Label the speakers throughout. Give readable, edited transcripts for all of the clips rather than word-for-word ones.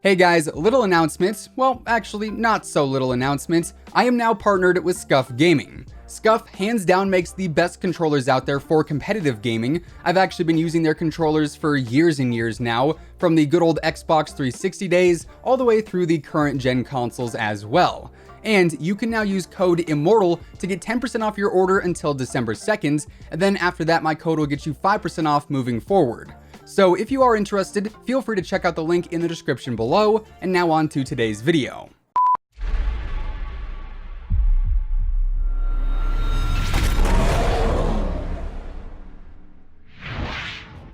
Speaker 1: Hey guys, little announcement. Well, actually, not so little announcement. I am now partnered with Scuf Gaming. Scuf hands down makes the best controllers out there for competitive gaming. I've actually been using their controllers for years and years now, from the good old Xbox 360 days all the way through the current gen consoles as well. And you can now use code IMMORTAL to get 10% off your order until December 2nd, and then after that my code will get you 5% off moving forward. So if you are interested, feel free to check out the link in the description below, and now on to today's video.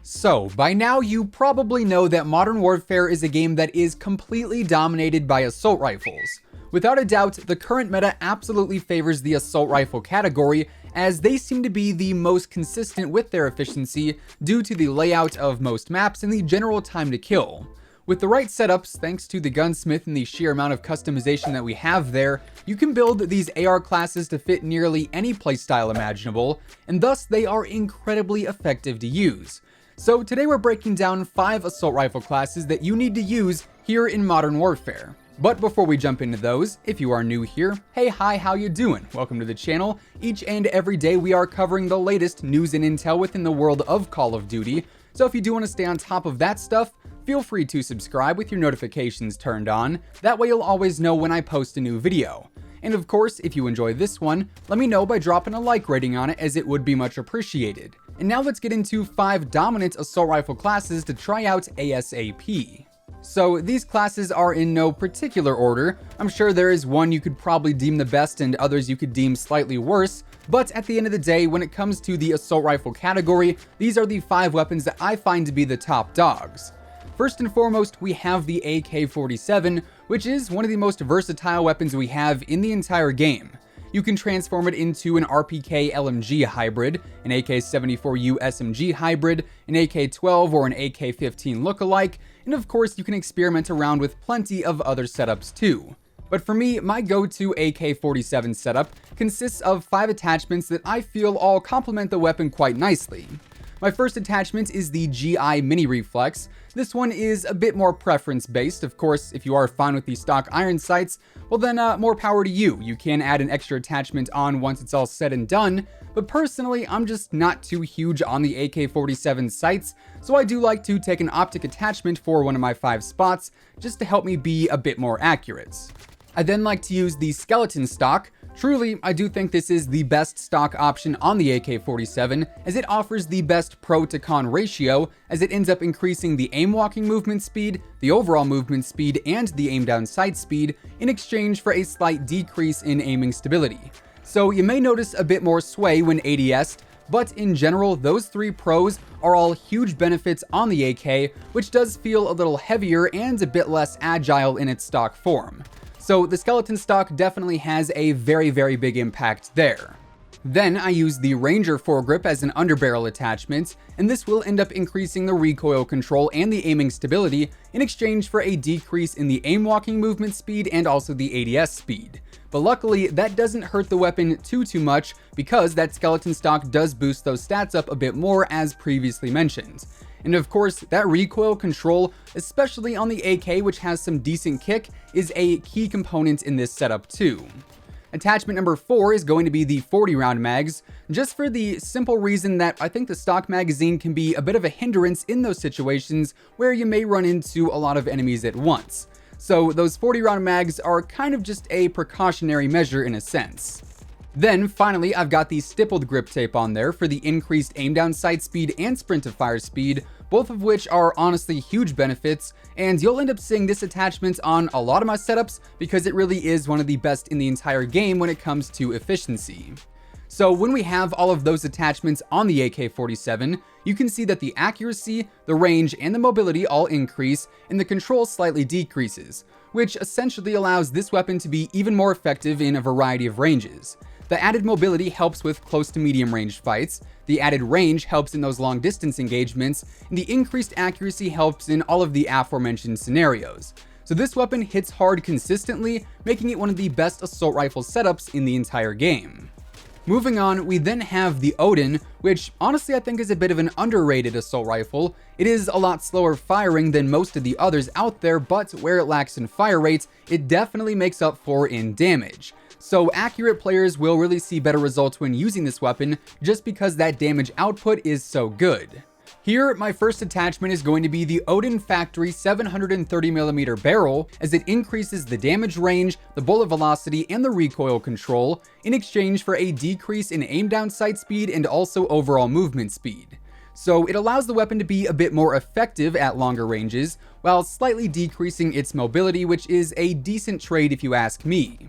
Speaker 1: So, by now you probably know that Modern Warfare is a game that is completely dominated by assault rifles. Without a doubt, the current meta absolutely favors the assault rifle category, as they seem to be the most consistent with their efficiency due to the layout of most maps and the general time to kill. With the right setups, thanks to the gunsmith and the sheer amount of customization that we have there, you can build these AR classes to fit nearly any playstyle imaginable, and thus they are incredibly effective to use. So today we're breaking down 5 assault rifle classes that you need to use here in Modern Warfare. But before we jump into those, if you are new here, hey, hi, how you doing? Welcome to the channel. Each and every day we are covering the latest news and intel within the world of Call of Duty. So if you do want to stay on top of that stuff, feel free to subscribe with your notifications turned on. That way you'll always know when I post a new video. And of course, if you enjoy this one, let me know by dropping a like rating on it, as it would be much appreciated. And now let's get into 5 dominant assault rifle classes to try out ASAP. So these classes are in no particular order. I'm sure there is one you could probably deem the best and others you could deem slightly worse, but at the end of the day, when it comes to the assault rifle category, these are the 5 weapons that I find to be the top dogs. First and foremost, we have the AK47, which is one of the most versatile weapons we have in the entire game. You can transform it into an RPK LMG hybrid, an AK-74U SMG hybrid, an AK-12 or an AK-15 lookalike, and of course you can experiment around with plenty of other setups too. But for me, my go-to AK-47 setup consists of 5 attachments that I feel all complement the weapon quite nicely. My first attachment is the GI Mini Reflex. This one is a bit more preference based. Of course, if you are fine with the stock iron sights, well then more power to you. You can add an extra attachment on once it's all said and done, but personally I'm just not too huge on the AK-47 sights, so I do like to take an optic attachment for one of my 5 spots just to help me be a bit more accurate. I then like to use the skeleton stock. Truly, I do think this is the best stock option on the AK-47, as it offers the best pro to con ratio, as it ends up increasing the aim walking movement speed, the overall movement speed, and the aim down sight speed in exchange for a slight decrease in aiming stability. So you may notice a bit more sway when ADS'd, but in general, those 3 pros are all huge benefits on the AK, which does feel a little heavier and a bit less agile in its stock form. So the skeleton stock definitely has a very big impact there. Then I use the Ranger foregrip as an underbarrel attachment, and this will end up increasing the recoil control and the aiming stability in exchange for a decrease in the aim walking movement speed and also the ADS speed. But luckily, that doesn't hurt the weapon too much, because that skeleton stock does boost those stats up a bit more as previously mentioned. And of course, that recoil control, especially on the AK, which has some decent kick, is a key component in this setup too. Attachment number 4 is going to be the 40 round mags, just for the simple reason that I think the stock magazine can be a bit of a hindrance in those situations where you may run into a lot of enemies at once. So those 40 round mags are kind of just a precautionary measure in a sense. Then finally, I've got the stippled grip tape on there for the increased aim down sight speed and sprint to fire speed, both of which are honestly huge benefits, and you'll end up seeing this attachment on a lot of my setups because it really is one of the best in the entire game when it comes to efficiency. So when we have all of those attachments on the AK-47, you can see that the accuracy, the range, and the mobility all increase, and the control slightly decreases, which essentially allows this weapon to be even more effective in a variety of ranges. The added mobility helps with close to medium range fights, the added range helps in those long distance engagements, and the increased accuracy helps in all of the aforementioned scenarios. So this weapon hits hard consistently, making it one of the best assault rifle setups in the entire game. Moving on, we then have the Odin, which honestly I think is a bit of an underrated assault rifle. It is a lot slower firing than most of the others out there, but where it lacks in fire rate, it definitely makes up for in damage. So accurate players will really see better results when using this weapon just because that damage output is so good. Here, my first attachment is going to be the Odin Factory 730mm barrel, as it increases the damage range, the bullet velocity, and the recoil control, in exchange for a decrease in aim down sight speed and also overall movement speed. So it allows the weapon to be a bit more effective at longer ranges, while slightly decreasing its mobility, which is a decent trade if you ask me.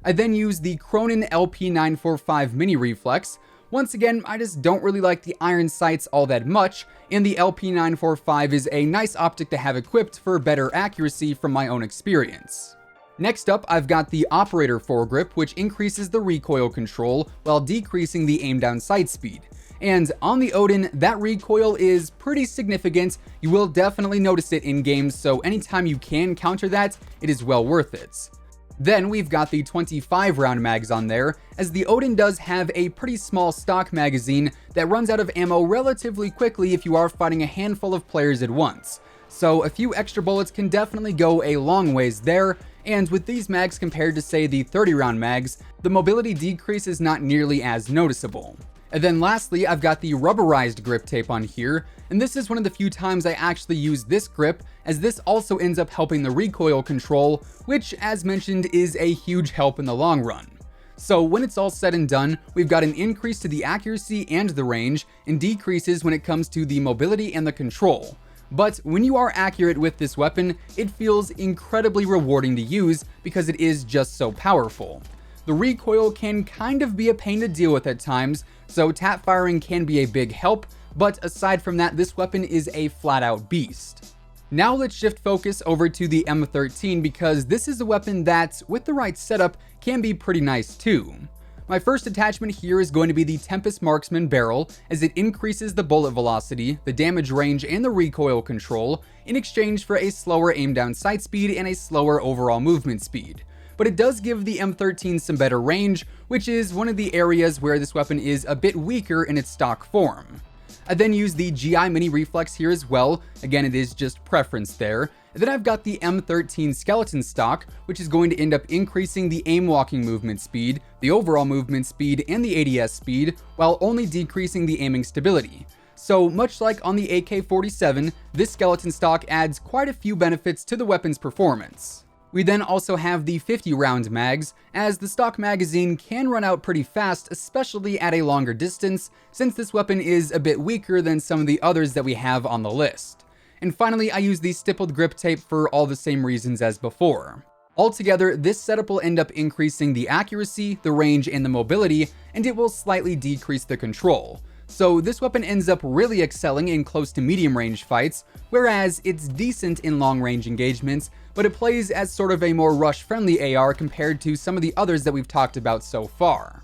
Speaker 1: I then use the Cronin LP945 Mini Reflex. Once again, I just don't really like the iron sights all that much, and the LP945 is a nice optic to have equipped for better accuracy from my own experience. Next up, I've got the Operator Foregrip, which increases the recoil control while decreasing the aim down sight speed. And on the Odin, that recoil is pretty significant. You will definitely notice it in games, so anytime you can counter that, it is well worth it. Then we've got the 25 round mags on there, as the Odin does have a pretty small stock magazine that runs out of ammo relatively quickly if you are fighting a handful of players at once. So a few extra bullets can definitely go a long ways there, and with these mags compared to say the 30 round mags, the mobility decrease is not nearly as noticeable. And then lastly, I've got the rubberized grip tape on here, and this is one of the few times I actually use this grip, as this also ends up helping the recoil control, which as mentioned is a huge help in the long run. So when it's all said and done, we've got an increase to the accuracy and the range, and decreases when it comes to the mobility and the control. But when you are accurate with this weapon, it feels incredibly rewarding to use because it is just so powerful. The recoil can kind of be a pain to deal with at times, so tap firing can be a big help, but aside from that, this weapon is a flat-out beast. Now let's shift focus over to the M13 because this is a weapon that, with the right setup, can be pretty nice too. My first attachment here is going to be the Tempest Marksman barrel, as it increases the bullet velocity, the damage range, and the recoil control, in exchange for a slower aim down sight speed and a slower overall movement speed. But it does give the M13 some better range, which is one of the areas where this weapon is a bit weaker in its stock form. I then use the GI Mini Reflex here as well, again it is just preference there. And then I've got the M13 Skeleton stock, which is going to end up increasing the aim walking movement speed, the overall movement speed, and the ADS speed, while only decreasing the aiming stability. So much like on the AK47, this skeleton stock adds quite a few benefits to the weapon's performance. We then also have the 50 round mags, as the stock magazine can run out pretty fast, especially at a longer distance, since this weapon is a bit weaker than some of the others that we have on the list. And finally, I use the stippled grip tape for all the same reasons as before. Altogether, this setup will end up increasing the accuracy, the range, and the mobility, and it will slightly decrease the control. So this weapon ends up really excelling in close to medium range fights, whereas it's decent in long range engagements, but it plays as sort of a more rush friendly AR compared to some of the others that we've talked about so far.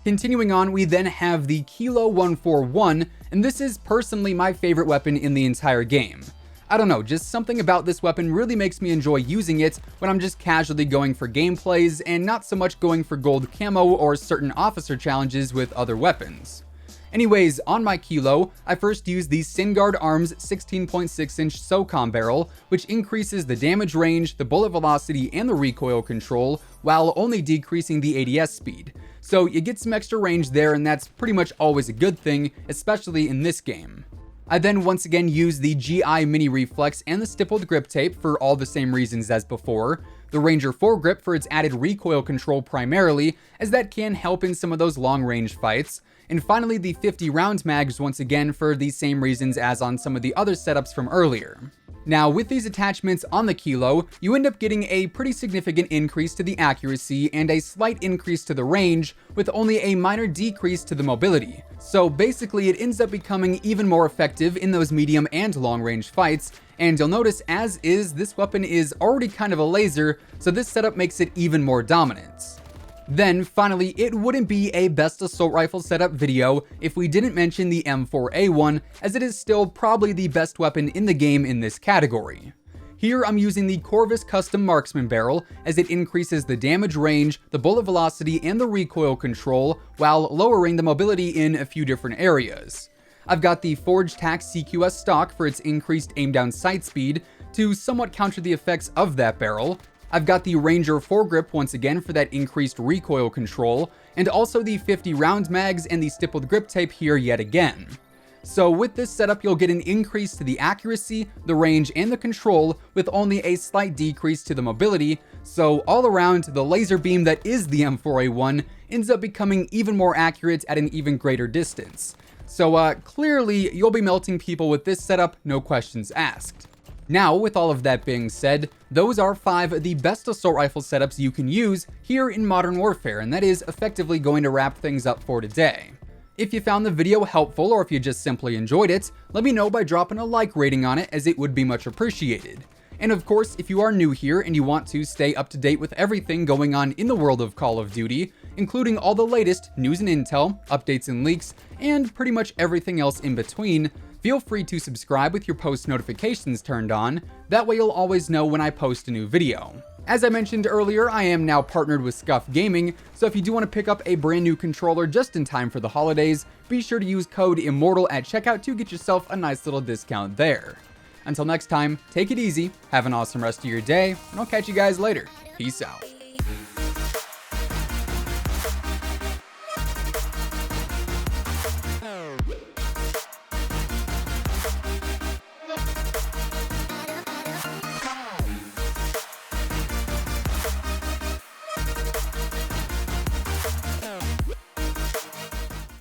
Speaker 1: Continuing on, we then have the Kilo 141, and this is personally my favorite weapon in the entire game. I don't know, just something about this weapon really makes me enjoy using it when I'm just casually going for gameplays and not so much going for gold camo or certain officer challenges with other weapons. Anyways, on my Kilo, I first used the Syngard Arms 16.6-inch SOCOM barrel, which increases the damage range, the bullet velocity, and the recoil control, while only decreasing the ADS speed. So you get some extra range there, and that's pretty much always a good thing, especially in this game. I then once again used the GI Mini Reflex and the stippled grip tape for all the same reasons as before. The Ranger foregrip for its added recoil control primarily, as that can help in some of those long range fights. And finally, the 50 round mags once again for the same reasons as on some of the other setups from earlier. Now, with these attachments on the Kilo, you end up getting a pretty significant increase to the accuracy and a slight increase to the range, with only a minor decrease to the mobility. So basically, it ends up becoming even more effective in those medium and long range fights, and you'll notice as is, this weapon is already kind of a laser, so this setup makes it even more dominant. Then, finally, it wouldn't be a best assault rifle setup video if we didn't mention the M4A1, as it is still probably the best weapon in the game in this category. Here I'm using the Corvus Custom Marksman barrel as it increases the damage range, the bullet velocity, and the recoil control while lowering the mobility in a few different areas. I've got the Forged Tac CQS stock for its increased aim down sight speed to somewhat counter the effects of that barrel. I've got the Ranger foregrip once again for that increased recoil control, and also the 50 round mags and the stippled grip tape here yet again. So with this setup, you'll get an increase to the accuracy, the range, and the control with only a slight decrease to the mobility, so all around, the laser beam that is the M4A1 ends up becoming even more accurate at an even greater distance. So clearly, you'll be melting people with this setup, no questions asked. Now, with all of that being said, those are 5 of the best assault rifle setups you can use here in Modern Warfare, and that is effectively going to wrap things up for today. If you found the video helpful or if you just simply enjoyed it, let me know by dropping a like rating on it, as it would be much appreciated. And of course, if you are new here and you want to stay up to date with everything going on in the world of Call of Duty, including all the latest news and intel, updates and leaks, and pretty much everything else in between, feel free to subscribe with your post notifications turned on. That way you'll always know when I post a new video. As I mentioned earlier, I am now partnered with Scuff Gaming, so if you do want to pick up a brand new controller just in time for the holidays, be sure to use code IMMORTAL at checkout to get yourself a nice little discount there. Until next time, take it easy, have an awesome rest of your day, and I'll catch you guys later. Peace out.